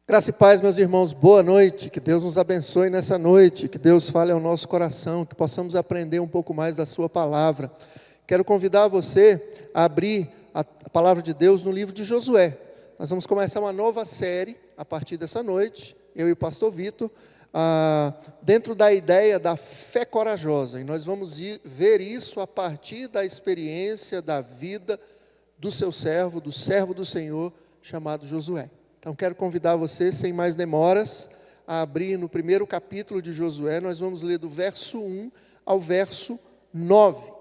Graça e paz, meus irmãos, boa noite, que Deus nos abençoe nessa noite, que Deus fale ao nosso coração, que possamos aprender um pouco mais da sua palavra. Quero convidar você a abrir a palavra de Deus no livro de Josué. Nós vamos começar uma nova série a partir dessa noite, eu e o pastor Vitor, dentro da ideia da fé corajosa, e nós vamos ver isso a partir da experiência da vida do seu servo, do servo do Senhor, chamado Josué. Então, quero convidar você, sem mais demoras, a abrir no primeiro capítulo de Josué. Nós vamos ler do verso 1 ao verso 9.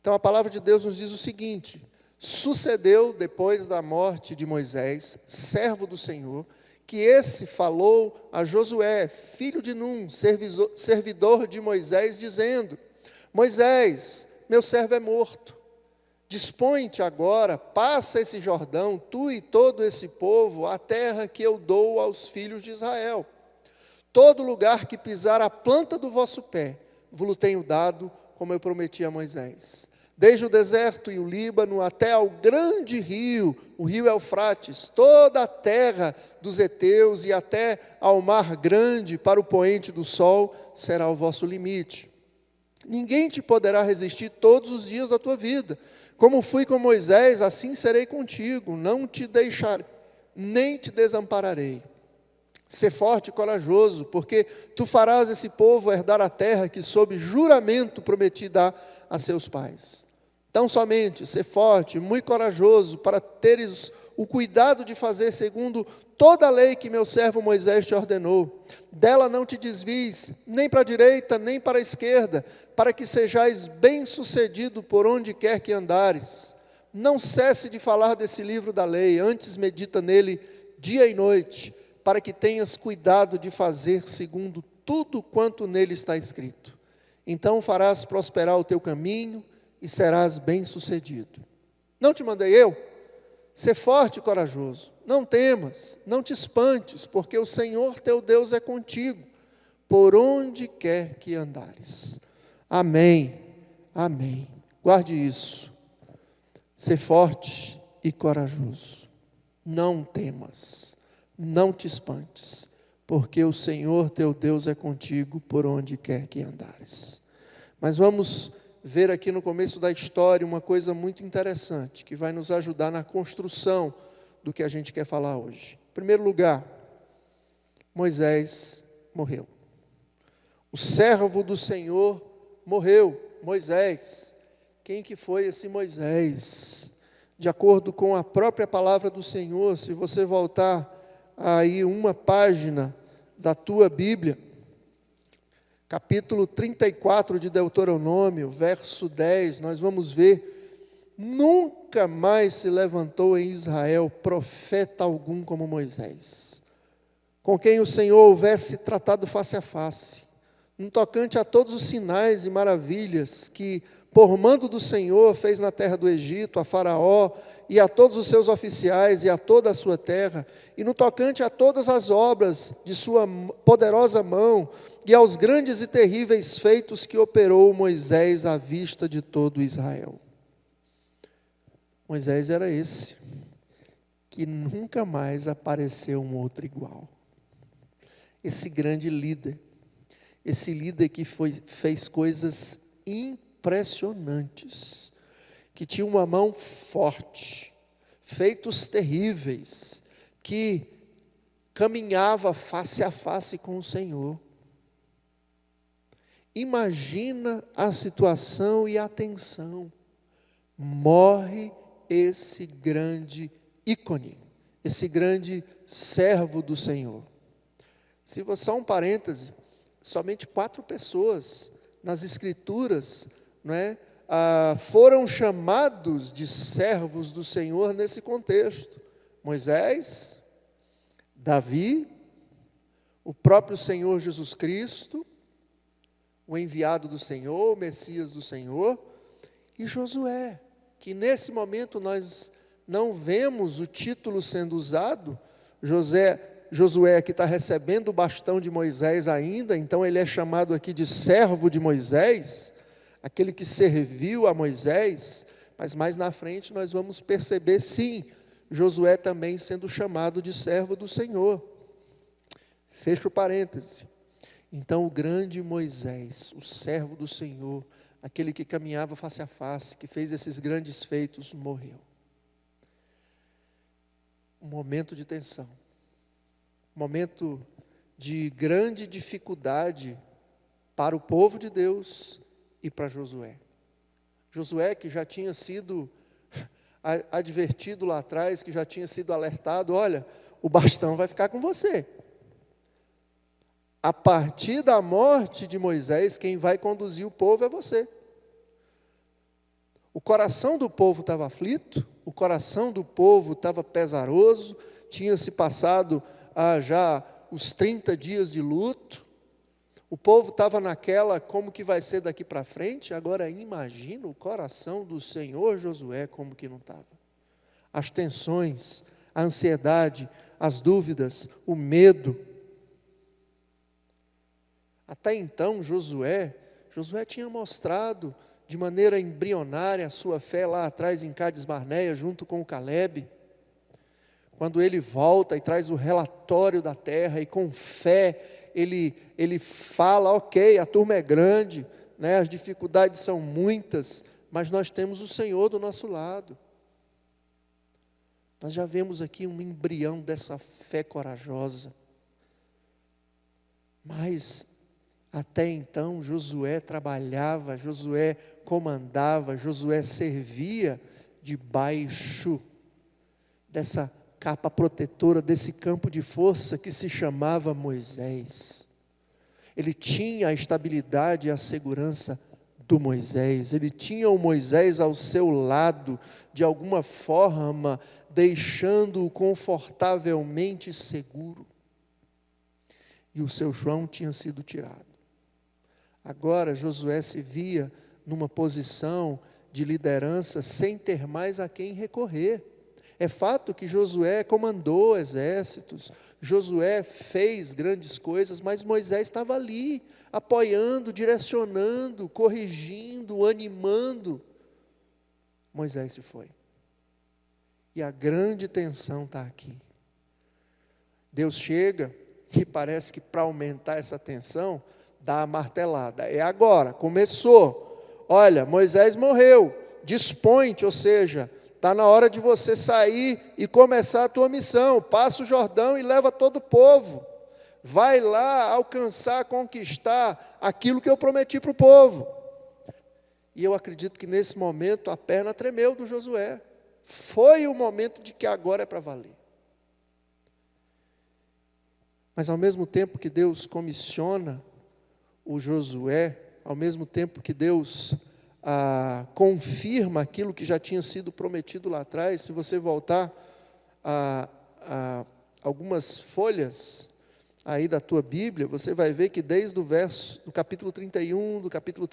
Então, a palavra de Deus nos diz o seguinte: sucedeu, depois da morte de Moisés, servo do Senhor, que esse falou a Josué, filho de Num, servidor de Moisés, dizendo: Moisés, meu servo é morto. Dispõe-te agora, passa esse Jordão, tu e todo esse povo, a terra que eu dou aos filhos de Israel. Todo lugar que pisar a planta do vosso pé, vos tenho dado, como eu prometi a Moisés. Desde o deserto e o Líbano até ao grande rio, o rio Eufrates, toda a terra dos heteus e até ao mar grande, para o poente do sol, será o vosso limite. Ninguém te poderá resistir todos os dias da tua vida. Como fui com Moisés, assim serei contigo, não te deixarei, nem te desampararei. Sê forte e corajoso, porque tu farás esse povo herdar a terra que sob juramento prometi dar a seus pais. Tão somente, sê forte e muito corajoso, para teres o cuidado de fazer segundo toda a lei que meu servo Moisés te ordenou. Dela não te desvies, nem para a direita, nem para a esquerda, para que sejais bem-sucedido por onde quer que andares. Não cesse de falar desse livro da lei, antes medita nele dia e noite, para que tenhas cuidado de fazer segundo tudo quanto nele está escrito. Então farás prosperar o teu caminho e serás bem-sucedido. Não te mandei eu? Sê forte e corajoso, não temas, não te espantes, porque o Senhor teu Deus é contigo, por onde quer que andares. Amém, amém. Guarde isso. Sê forte e corajoso, não temas, não te espantes, porque o Senhor teu Deus é contigo, por onde quer que andares. Mas vamos ver aqui no começo da história uma coisa muito interessante, que vai nos ajudar na construção do que a gente quer falar hoje. Em primeiro lugar, Moisés morreu. O servo do Senhor morreu, Moisés. Quem que foi esse Moisés? De acordo com a própria palavra do Senhor, se você voltar aí uma página da tua Bíblia, capítulo 34 de Deuteronômio, verso 10, nós vamos ver: nunca mais se levantou em Israel profeta algum como Moisés, com quem o Senhor houvesse tratado face a face, no tocante a todos os sinais e maravilhas que, por mando do Senhor, fez na terra do Egito, a Faraó e a todos os seus oficiais e a toda a sua terra, e no tocante a todas as obras de sua poderosa mão, e aos grandes e terríveis feitos que operou Moisés à vista de todo Israel. Moisés era esse, que nunca mais apareceu um outro igual. Esse grande líder, esse líder que fez coisas impressionantes, que tinha uma mão forte, feitos terríveis, que caminhava face a face com o Senhor. Imagina a situação e a tensão. Morre esse grande ícone, esse grande servo do Senhor. Se você, só um parêntese, somente 4 pessoas nas Escrituras, não é, foram chamados de servos do Senhor nesse contexto: Moisés, Davi, o próprio Senhor Jesus Cristo, o enviado do Senhor, o Messias do Senhor, e Josué, que nesse momento nós não vemos o título sendo usado. Josué que está recebendo o bastão de Moisés ainda, então ele é chamado aqui de servo de Moisés, aquele que serviu a Moisés, mas mais na frente nós vamos perceber, sim, Josué também sendo chamado de servo do Senhor. Fecha o parêntese. Então o grande Moisés, o servo do Senhor, aquele que caminhava face a face, que fez esses grandes feitos, morreu. Um momento de tensão, um momento de grande dificuldade para o povo de Deus e para Josué. Josué, que já tinha sido advertido lá atrás, que já tinha sido alertado, olha, o bastão vai ficar com você. A partir da morte de Moisés, quem vai conduzir o povo é você. O coração do povo estava aflito, o coração do povo estava pesaroso, tinha se passado já os 30 dias de luto, o povo estava naquela, como que vai ser daqui para frente? Agora imagina o coração do Senhor Josué como que não estava. As tensões, a ansiedade, as dúvidas, o medo. Até então Josué tinha mostrado de maneira embrionária a sua fé lá atrás em Cades Barneia, junto com o Calebe. Quando ele volta e traz o relatório da terra e com fé ele fala, ok, a turma é grande, né, as dificuldades são muitas, mas nós temos o Senhor do nosso lado. Nós já vemos aqui um embrião dessa fé corajosa. Mas até então Josué trabalhava, Josué comandava, Josué servia debaixo dessa capa protetora, desse campo de força que se chamava Moisés. Ele tinha a estabilidade e a segurança do Moisés, ele tinha o Moisés ao seu lado, de alguma forma, deixando-o confortavelmente seguro. E o seu João tinha sido tirado. Agora Josué se via numa posição de liderança sem ter mais a quem recorrer. É fato que Josué comandou exércitos, Josué fez grandes coisas, mas Moisés estava ali, apoiando, direcionando, corrigindo, animando. Moisés se foi. E a grande tensão está aqui. Deus chega e parece que para aumentar essa tensão, dá a martelada. É agora, começou. Olha, Moisés morreu, dispõe-te, ou seja, está na hora de você sair e começar a tua missão. Passa o Jordão e leva todo o povo. Vai lá alcançar, conquistar aquilo que eu prometi para o povo. E eu acredito que nesse momento a perna tremeu do Josué. Foi o momento de que agora é para valer. Mas ao mesmo tempo que Deus comissiona o Josué, ao mesmo tempo que Deus confirma aquilo que já tinha sido prometido lá atrás, se você voltar a algumas folhas aí da tua Bíblia, você vai ver que desde o verso do capítulo 31, no capítulo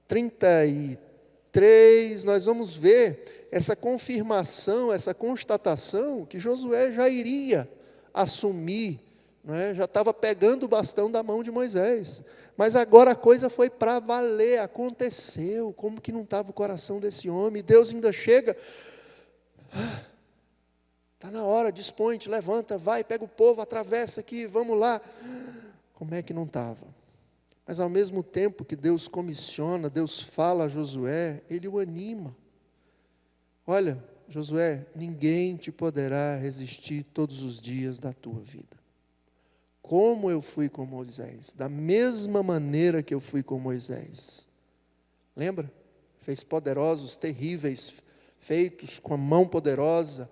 33, nós vamos ver essa confirmação, essa constatação que Josué já iria assumir, não é? Já estava pegando o bastão da mão de Moisés, mas agora a coisa foi para valer, aconteceu. Como que não estava o coração desse homem? Deus ainda chega, está na hora, dispõe-te, levanta, vai, pega o povo, atravessa aqui, vamos lá. Como é que não estava? Mas ao mesmo tempo que Deus comissiona, Deus fala a Josué, Ele o anima. Olha, Josué, ninguém te poderá resistir todos os dias da tua vida. Como eu fui com Moisés, da mesma maneira que eu fui com Moisés. Lembra? Fez poderosos, terríveis, feitos com a mão poderosa.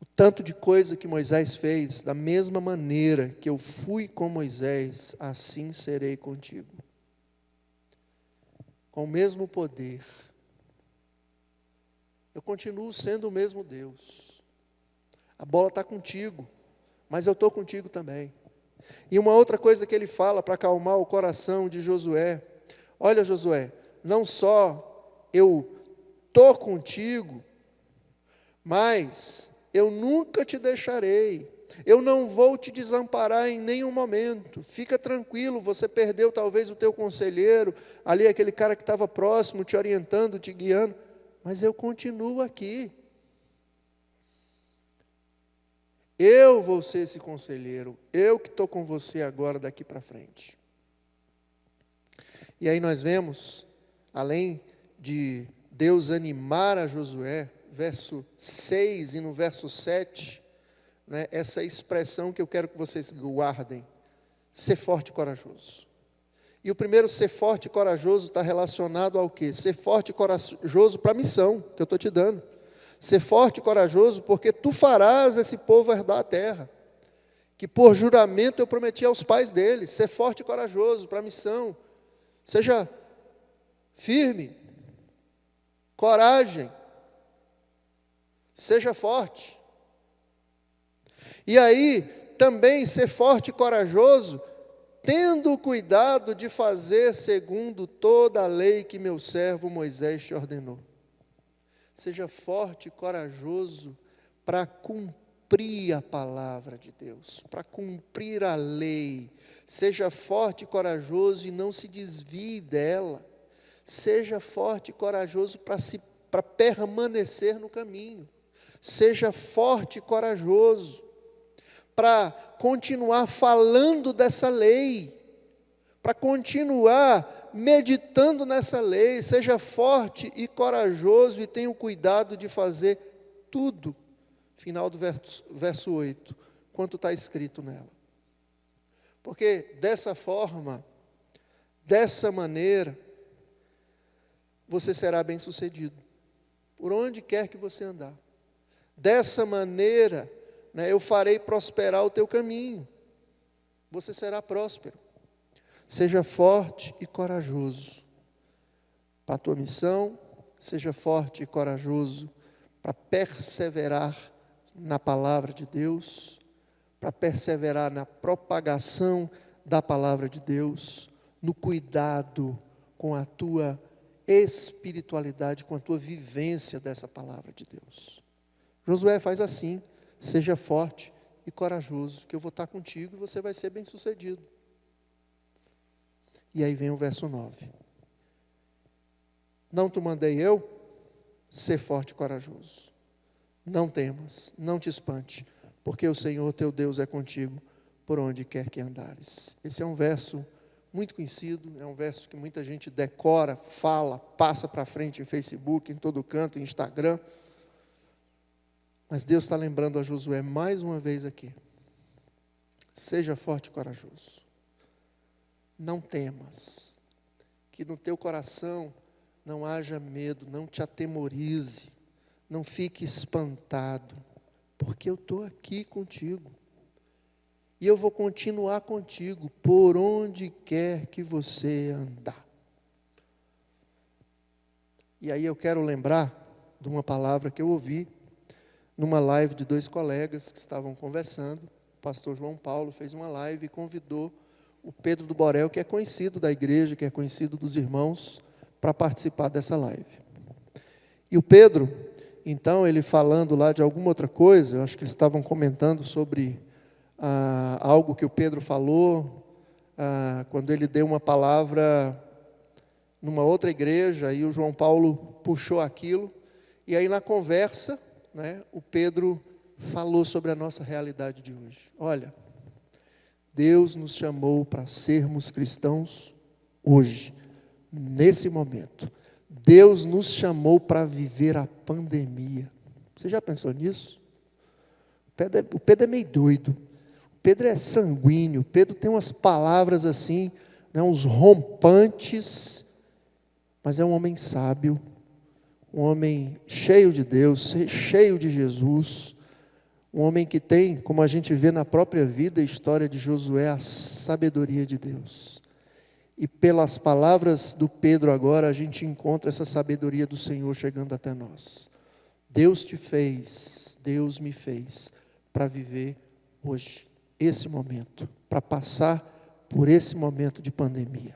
O tanto de coisa que Moisés fez, da mesma maneira que eu fui com Moisés, assim serei contigo. Com o mesmo poder. Eu continuo sendo o mesmo Deus. A bola está contigo, mas eu estou contigo também. E uma outra coisa que ele fala para acalmar o coração de Josué: olha, Josué, não só eu estou contigo, mas eu nunca te deixarei. Eu não vou te desamparar em nenhum momento. Fica tranquilo, você perdeu talvez o teu conselheiro, ali aquele cara que estava próximo, te orientando, te guiando, mas eu continuo aqui. Eu vou ser esse conselheiro, eu que estou com você agora daqui para frente. E aí nós vemos, além de Deus animar a Josué, verso 6 e no verso 7, né, essa expressão que eu quero que vocês guardem: ser forte e corajoso. E o primeiro ser forte e corajoso está relacionado ao quê? Ser forte e corajoso para a missão que eu estou te dando. Ser forte e corajoso porque tu farás esse povo herdar a terra, que por juramento eu prometi aos pais deles. Ser forte e corajoso para a missão. Seja firme, coragem, seja forte. E aí, também ser forte e corajoso, tendo cuidado de fazer segundo toda a lei que meu servo Moisés te ordenou. Seja forte e corajoso para cumprir a palavra de Deus, para cumprir a lei. Seja forte e corajoso e não se desvie dela. Seja forte e corajoso para permanecer no caminho. Seja forte e corajoso para continuar falando dessa lei, para continuar meditando nessa lei. Seja forte e corajoso e tenha o cuidado de fazer tudo, final do verso 8, quanto está escrito nela. Porque dessa forma, dessa maneira, você será bem-sucedido, por onde quer que você andar. Dessa maneira, né, eu farei prosperar o teu caminho, você será próspero. Seja forte e corajoso para a tua missão, seja forte e corajoso para perseverar na palavra de Deus, para perseverar na propagação da palavra de Deus, no cuidado com a tua espiritualidade, com a tua vivência dessa palavra de Deus. Josué faz assim: seja forte e corajoso, que eu vou estar contigo e você vai ser bem-sucedido. E aí vem o verso 9. Não te mandei eu? Ser forte e corajoso. Não temas, não te espante, porque o Senhor teu Deus é contigo por onde quer que andares. Esse é um verso muito conhecido, é um verso que muita gente decora, fala, passa para frente em Facebook, em todo canto, em Instagram. Mas Deus está lembrando a Josué mais uma vez aqui: seja forte e corajoso. Não temas, que no teu coração não haja medo, não te atemorize, não fique espantado, porque eu estou aqui contigo. E eu vou continuar contigo por onde quer que você andar. E aí eu quero lembrar de uma palavra que eu ouvi numa live de 2 colegas que estavam conversando. O pastor João Paulo fez uma live e convidou o Pedro do Borel, que é conhecido da igreja, que é conhecido dos irmãos, para participar dessa live. E o Pedro, então, ele falando lá de alguma outra coisa, eu acho que eles estavam comentando sobre algo que o Pedro falou, quando ele deu uma palavra numa outra igreja, e o João Paulo puxou aquilo, e aí na conversa, né, o Pedro falou sobre a nossa realidade de hoje. Olha, Deus nos chamou para sermos cristãos hoje, nesse momento. Deus nos chamou para viver a pandemia. Você já pensou nisso? O Pedro é meio doido. O Pedro é sanguíneo. O Pedro tem umas palavras assim, né, uns rompantes, mas é um homem sábio, um homem cheio de Deus, cheio de Jesus, um homem que tem, como a gente vê na própria vida e história de Josué, a sabedoria de Deus. E pelas palavras do Pedro agora, a gente encontra essa sabedoria do Senhor chegando até nós. Deus te fez, Deus me fez para viver hoje, esse momento, para passar por esse momento de pandemia.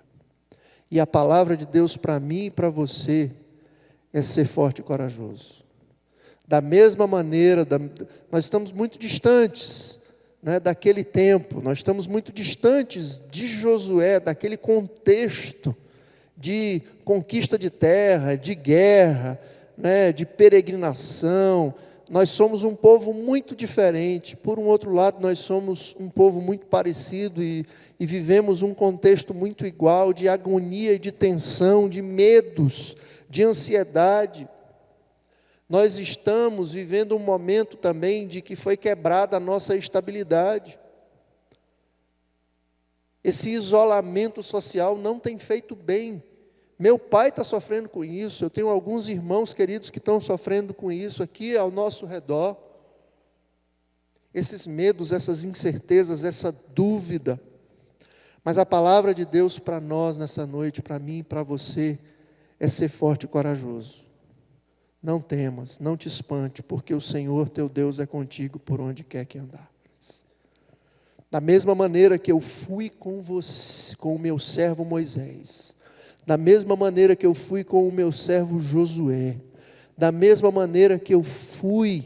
E a palavra de Deus para mim e para você é ser forte e corajoso. Da mesma maneira, nós estamos muito distantes, né, daquele tempo, nós estamos muito distantes de Josué, daquele contexto de conquista de terra, de guerra, né, de peregrinação. Nós somos um povo muito diferente. Por um outro lado, nós somos um povo muito parecido e vivemos um contexto muito igual, de agonia e de tensão, de medos, de ansiedade. Nós estamos vivendo um momento também de que foi quebrada a nossa estabilidade. Esse isolamento social não tem feito bem. Meu pai está sofrendo com isso, eu tenho alguns irmãos queridos que estão sofrendo com isso aqui ao nosso redor. Esses medos, essas incertezas, essa dúvida. Mas a palavra de Deus para nós nessa noite, para mim e para você, é ser forte e corajoso. Não temas, não te espante, porque o Senhor teu Deus é contigo por onde quer que andares. Da mesma maneira que eu fui com você, com o meu servo Moisés, da mesma maneira que eu fui com o meu servo Josué, da mesma maneira que eu fui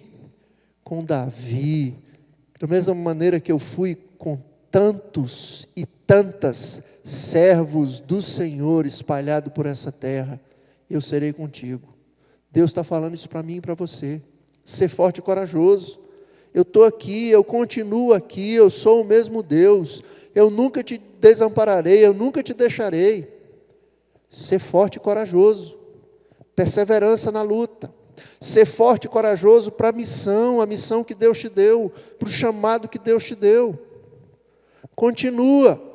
com Davi, da mesma maneira que eu fui com tantos e tantas servos do Senhor espalhados por essa terra, eu serei contigo. Deus está falando isso para mim e para você. Ser forte e corajoso. Eu estou aqui, eu continuo aqui, eu sou o mesmo Deus. Eu nunca te desampararei, eu nunca te deixarei. Ser forte e corajoso. Perseverança na luta. Ser forte e corajoso para a missão que Deus te deu, para o chamado que Deus te deu. Continua.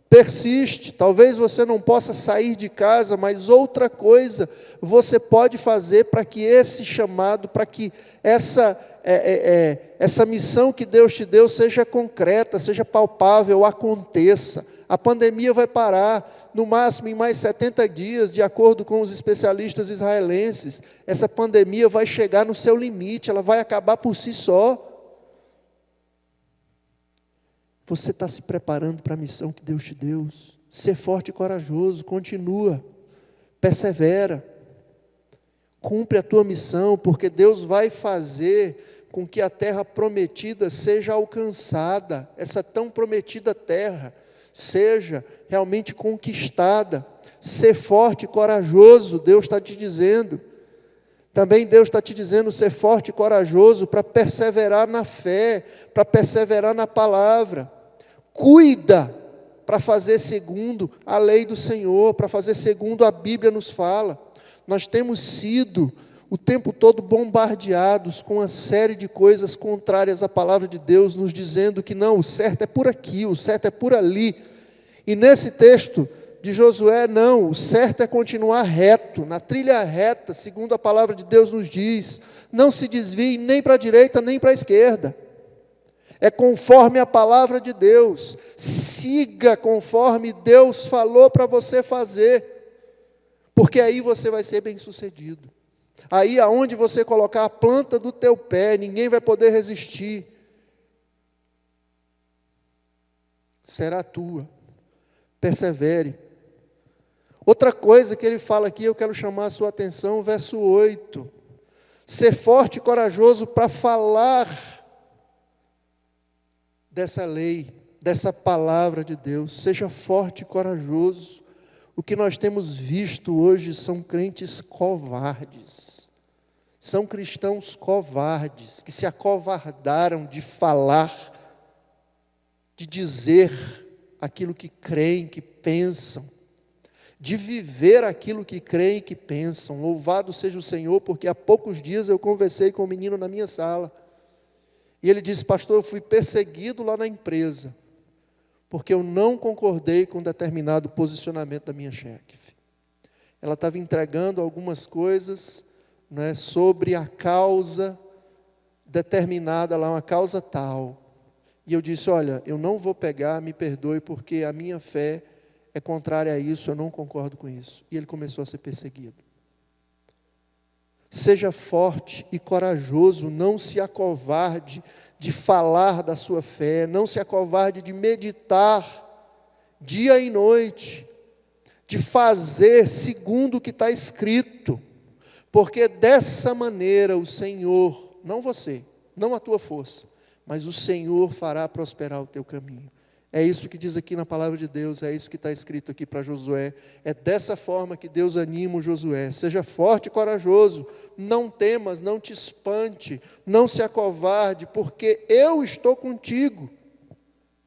Persiste, talvez você não possa sair de casa, mas outra coisa você pode fazer para que esse chamado, para que essa missão que Deus te deu seja concreta, seja palpável, aconteça. A pandemia vai parar, no máximo em mais 70 dias, de acordo com os especialistas israelenses. Essa pandemia vai chegar no seu limite, ela vai acabar por si só. Você está se preparando para a missão que Deus te deu. Ser forte e corajoso, continua, persevera, cumpre a tua missão, porque Deus vai fazer com que a terra prometida seja alcançada, essa tão prometida terra seja realmente conquistada. Ser forte e corajoso, Deus está te dizendo. Também Deus está te dizendo ser forte e corajoso para perseverar na fé, para perseverar na palavra. Cuida para fazer segundo a lei do Senhor, para fazer segundo a Bíblia nos fala. Nós temos sido o tempo todo bombardeados com uma série de coisas contrárias à palavra de Deus, nos dizendo que não, o certo é por aqui, o certo é por ali. E nesse texto de Josué, não, o certo é continuar reto, na trilha reta, segundo a palavra de Deus nos diz. Não se desvie nem para a direita, nem para a esquerda. É conforme a palavra de Deus. Siga conforme Deus falou para você fazer. Porque aí você vai ser bem-sucedido. Aí aonde você colocar a planta do teu pé, ninguém vai poder resistir. Será tua. Persevere. Outra coisa que ele fala aqui, eu quero chamar a sua atenção, verso 8. Ser forte e corajoso para falar dessa lei, dessa palavra de Deus. Seja forte e corajoso. O que nós temos visto hoje são crentes covardes. São cristãos covardes, que se acovardaram de falar, de dizer aquilo que creem, que pensam, de viver aquilo que creem e que pensam. Louvado seja o Senhor, porque há poucos dias eu conversei com um menino na minha sala, e ele disse: pastor, eu fui perseguido lá na empresa, porque eu não concordei com determinado posicionamento da minha chefe. Ela estava entregando algumas coisas, né, sobre a causa determinada lá, uma causa tal. E eu disse: olha, eu não vou pegar, me perdoe, porque a minha fé é contrária a isso, eu não concordo com isso. E ele começou a ser perseguido. Seja forte e corajoso, não se acovarde de falar da sua fé, não se acovarde de meditar dia e noite, de fazer segundo o que está escrito, porque dessa maneira o Senhor, não você, não a tua força, mas o Senhor fará prosperar o teu caminho. É isso que diz aqui na palavra de Deus, é isso que está escrito aqui para Josué. É dessa forma que Deus anima o Josué. Seja forte e corajoso, não temas, não te espante, não se acovarde, porque eu estou contigo,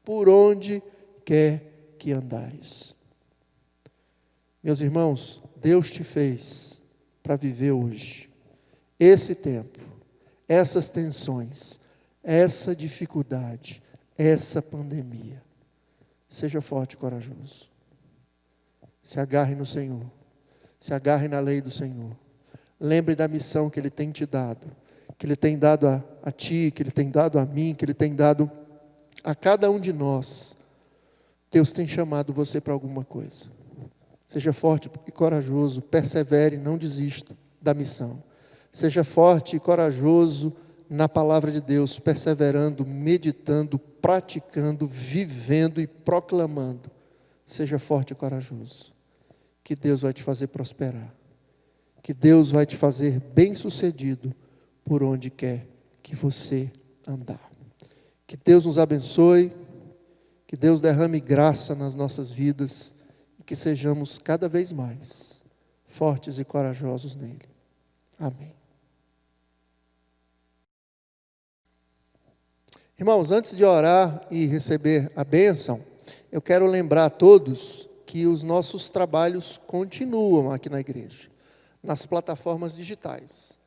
por onde quer que andares. Meus irmãos, Deus te fez para viver hoje. Esse tempo, essas tensões, essa dificuldade, essa pandemia. Seja forte e corajoso. Se agarre no Senhor. Se agarre na lei do Senhor. Lembre da missão que Ele tem te dado. Que Ele tem dado a ti, que Ele tem dado a mim, que Ele tem dado a cada um de nós. Deus tem chamado você para alguma coisa. Seja forte e corajoso. Persevere, não desista da missão. Seja forte e corajoso na palavra de Deus, perseverando, meditando, praticando, vivendo e proclamando. Seja forte e corajoso, que Deus vai te fazer prosperar, que Deus vai te fazer bem-sucedido por onde quer que você andar. Que Deus nos abençoe, que Deus derrame graça nas nossas vidas e que sejamos cada vez mais fortes e corajosos nele. Amém. Irmãos, antes de orar e receber a bênção, eu quero lembrar a todos que os nossos trabalhos continuam aqui na igreja, nas plataformas digitais.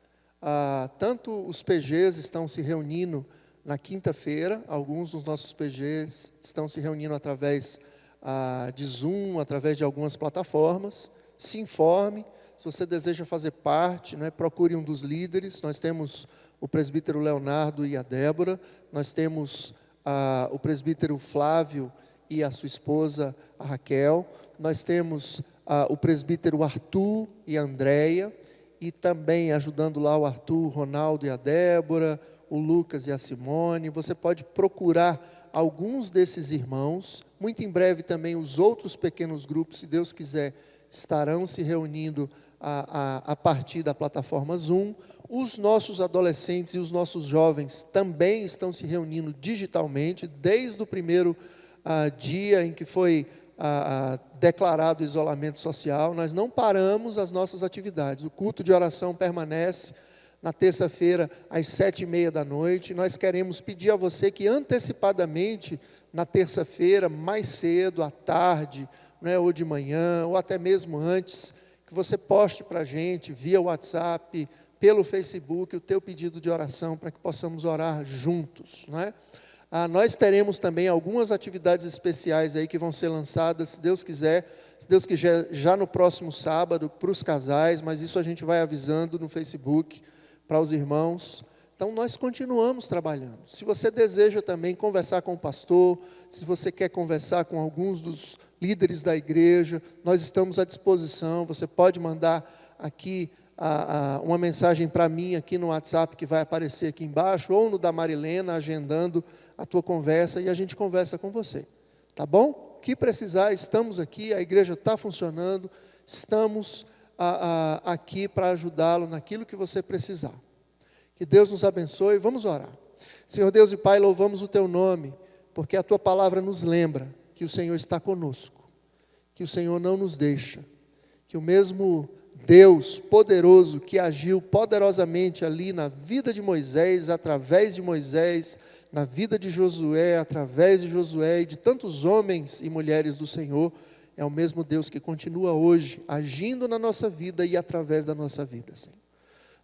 Tanto os PGs estão se reunindo na quinta-feira, alguns dos nossos PGs estão se reunindo através de Zoom, através de algumas plataformas. Se informe, se você deseja fazer parte, procure um dos líderes. Nós temos o presbítero Leonardo e a Débora, nós temos o presbítero Flávio e a sua esposa, a Raquel, nós temos o presbítero Arthur e a Andréia, e também ajudando lá o Arthur, o Ronaldo e a Débora, o Lucas e a Simone. Você pode procurar alguns desses irmãos. Muito em breve também os outros pequenos grupos, se Deus quiser, estarão se reunindo a partir da plataforma Zoom. Os nossos adolescentes e os nossos jovens também estão se reunindo digitalmente, desde o primeiro dia em que foi declarado o isolamento social. Nós não paramos as nossas atividades. O culto de oração permanece na terça-feira às 7h30 da noite. Nós queremos pedir a você que antecipadamente, na terça-feira, mais cedo, à tarde, ou de manhã, ou até mesmo antes, que você poste para a gente, via WhatsApp, pelo Facebook, o teu pedido de oração, para que possamos orar juntos. Nós teremos também algumas atividades especiais aí que vão ser lançadas, se Deus quiser, já no próximo sábado, para os casais, mas isso a gente vai avisando no Facebook, para os irmãos. Então, nós continuamos trabalhando. Se você deseja também conversar com o pastor, se você quer conversar com alguns dos líderes da igreja, nós estamos à disposição. Você pode mandar aqui uma mensagem para mim, aqui no WhatsApp, que vai aparecer aqui embaixo, ou no da Marilena, agendando a tua conversa, e a gente conversa com você. Tá bom? O que precisar, estamos aqui, a igreja está funcionando, estamos aqui para ajudá-lo naquilo que você precisar. Que Deus nos abençoe. Vamos orar. Senhor Deus e Pai, louvamos o Teu nome, porque a Tua palavra nos lembra que o Senhor está conosco, que o Senhor não nos deixa, que o mesmo Deus poderoso que agiu poderosamente ali na vida de Moisés, através de Moisés, na vida de Josué, através de Josué e de tantos homens e mulheres do Senhor, é o mesmo Deus que continua hoje agindo na nossa vida e através da nossa vida, Senhor.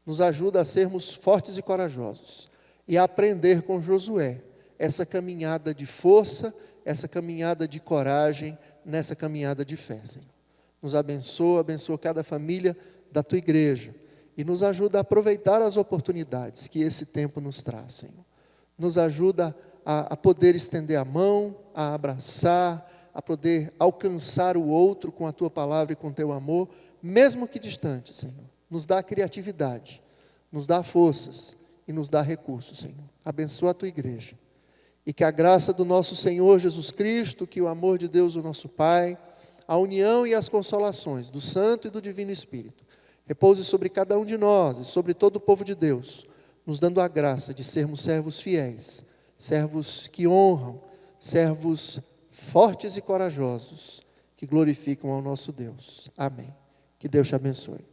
Nos ajuda a sermos fortes e corajosos e a aprender com Josué essa caminhada de força, essa caminhada de coragem, nessa caminhada de fé, Senhor. Nos abençoa cada família da Tua igreja e nos ajuda a aproveitar as oportunidades que esse tempo nos traz, Senhor. Nos ajuda a poder estender a mão, a abraçar, a poder alcançar o outro com a Tua palavra e com o Teu amor, mesmo que distante, Senhor. Nos dá criatividade, nos dá forças e nos dá recursos, Senhor. Abençoa a Tua igreja. E que a graça do nosso Senhor Jesus Cristo, que o amor de Deus, o nosso Pai, a união e as consolações do Santo e do Divino Espírito, repouse sobre cada um de nós e sobre todo o povo de Deus, nos dando a graça de sermos servos fiéis, servos que honram, servos fortes e corajosos, que glorificam ao nosso Deus. Amém. Que Deus te abençoe.